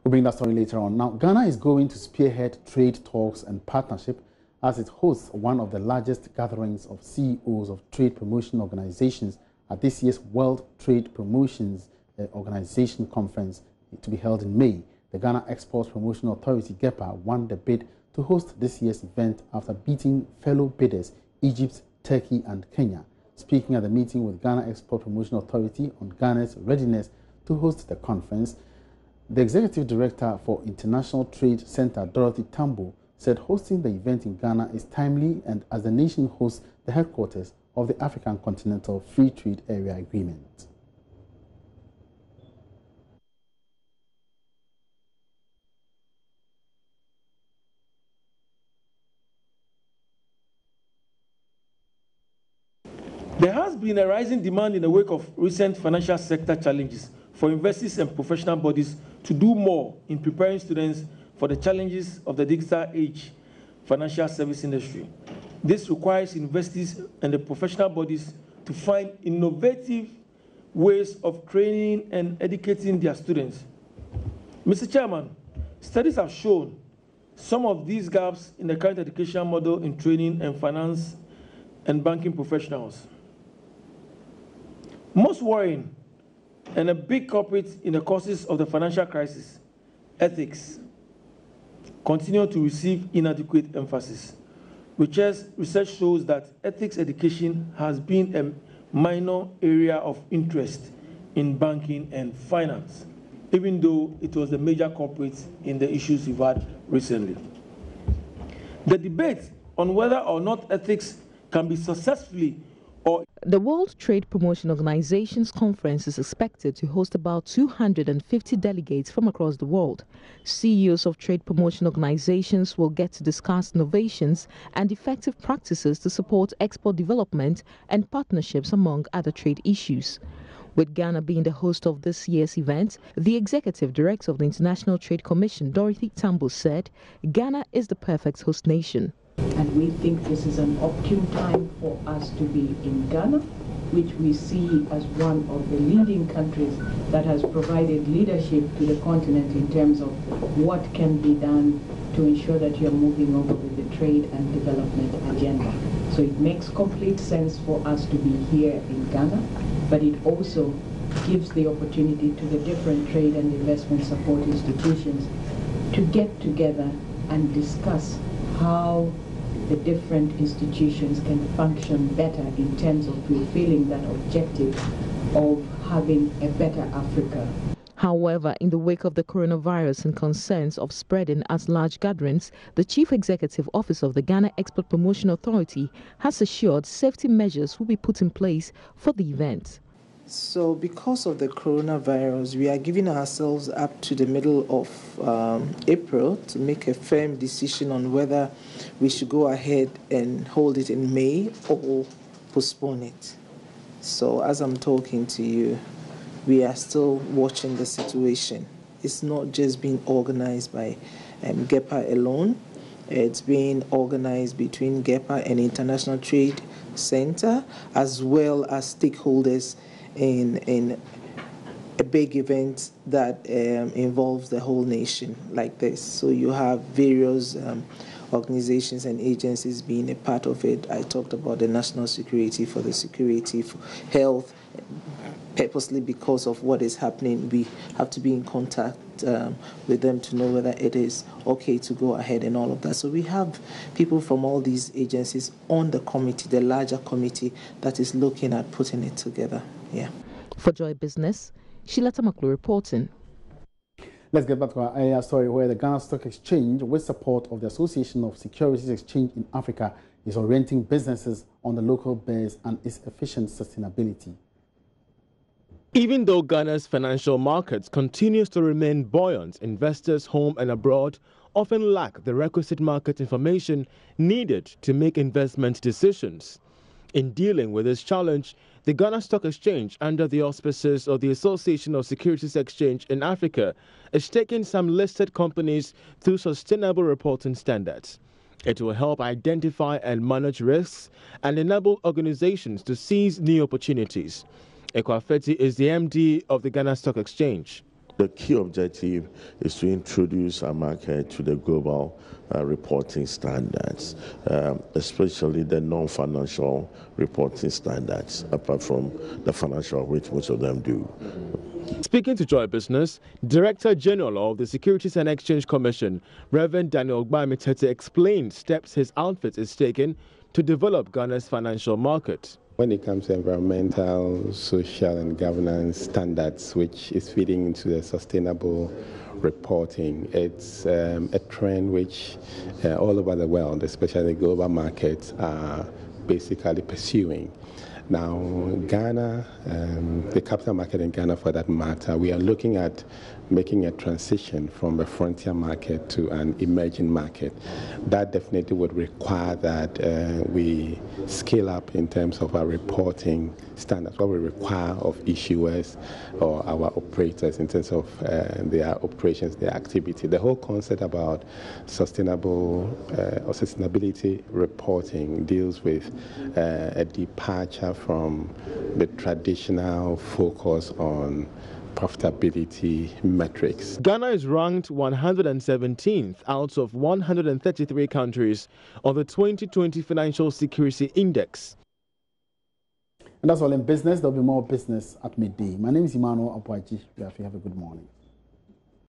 We'll bring that story later on. Now, Ghana is going to spearhead trade talks and partnership as it hosts one of the largest gatherings of CEOs of trade promotion organizations at this year's World Trade Promotions Organization Conference to be held in May. The Ghana Exports Promotion Authority, GEPA, won the bid to host this year's event after beating fellow bidders Egypt, Turkey and Kenya. Speaking at the meeting with Ghana Export Promotion Authority on Ghana's readiness to host the conference, the Executive Director for International Trade Center, Dorothy Tambo, said hosting the event in Ghana is timely and as the nation hosts the headquarters of the African Continental Free Trade Area Agreement. There has been a rising demand in the wake of recent financial sector challenges for investors and professional bodies to do more in preparing students for the challenges of the digital age financial service industry. This requires investors and the professional bodies to find innovative ways of training and educating their students. Mr. Chairman, studies have shown some of these gaps in the current education model in training and finance and banking professionals. Most worrying and a big culprit in the causes of the financial crisis, ethics, continue to receive inadequate emphasis. Research shows that ethics education has been a minor area of interest in banking and finance, even though it was the major culprit in the issues we've had recently. The debate on whether or not ethics can be successfully The World Trade Promotion Organization's conference is expected to host about 250 delegates from across the world. CEOs of trade promotion organizations will get to discuss innovations and effective practices to support export development and partnerships among other trade issues. With Ghana being the host of this year's event, the Executive Director of the International Trade Commission, Dorothy Tambo, said Ghana is the perfect host nation. And we think this is an opportune time for us to be in Ghana, which we see as one of the leading countries that has provided leadership to the continent in terms of what can be done to ensure that you're moving over with the trade and development agenda. So it makes complete sense for us to be here in Ghana, but it also gives the opportunity to the different trade and investment support institutions to get together and discuss how the different institutions can function better in terms of fulfilling that objective of having a better Africa. However, in the wake of the coronavirus and concerns of spreading at large gatherings, the Chief Executive Officer of the Ghana Export Promotion Authority has assured safety measures will be put in place for the event. So because of the coronavirus, we are giving ourselves up to the middle of April to make a firm decision on whether we should go ahead and hold it in May or postpone it. So as I'm talking to you, we are still watching the situation. It's not just being organized by GEPA alone. It's being organized between GEPA and International Trade Center, as well as stakeholders in a big event that involves the whole nation like this. So you have various organizations and agencies being a part of it. I talked about the national security, for the security, for health. Purposely because of what is happening, we have to be in contact with them to know whether it is okay to go ahead and all of that. So we have people from all these agencies on the committee, the larger committee that is looking at putting it together. Yeah. For Joy Business, Sheila Tamaklo reporting. Let's get back to our earlier story where the Ghana Stock Exchange, with support of the Association of Securities Exchange in Africa, is orienting businesses on the local base and its efficient sustainability. Even though Ghana's financial markets continues to remain buoyant, investors home and abroad often lack the requisite market information needed to make investment decisions. In dealing with this challenge, the Ghana Stock Exchange, under the auspices of the Association of Securities Exchange in Africa, is taking some listed companies through sustainable reporting standards. It will help identify and manage risks and enable organizations to seize new opportunities. Ekwafeti is the MD of the Ghana Stock Exchange. The key objective is to introduce our market to the global reporting standards, especially the non-financial reporting standards, apart from the financial, which most of them do. Speaking to Joy Business, Director General of the Securities and Exchange Commission, Reverend Daniel Gbamitete, explained steps his outfit is taking to develop Ghana's financial market. When it comes to environmental, social and governance standards, which is feeding into the sustainable reporting, it's a trend which all over the world, especially global markets, are basically pursuing. Now, Ghana, the capital market in Ghana for that matter, we are looking at making a transition from a frontier market to an emerging market. That definitely would require that we scale up in terms of our reporting standards, what we require of issuers or our operators in terms of their operations, their activity. The whole concept about sustainable or sustainability reporting deals with a departure from the traditional focus on profitability metrics. Ghana is ranked 117th out of 133 countries of the 2020 Financial Security Index. And that's all in business. There'll be more business at midday. My name is Emmanuel Apwaji. Have a good morning.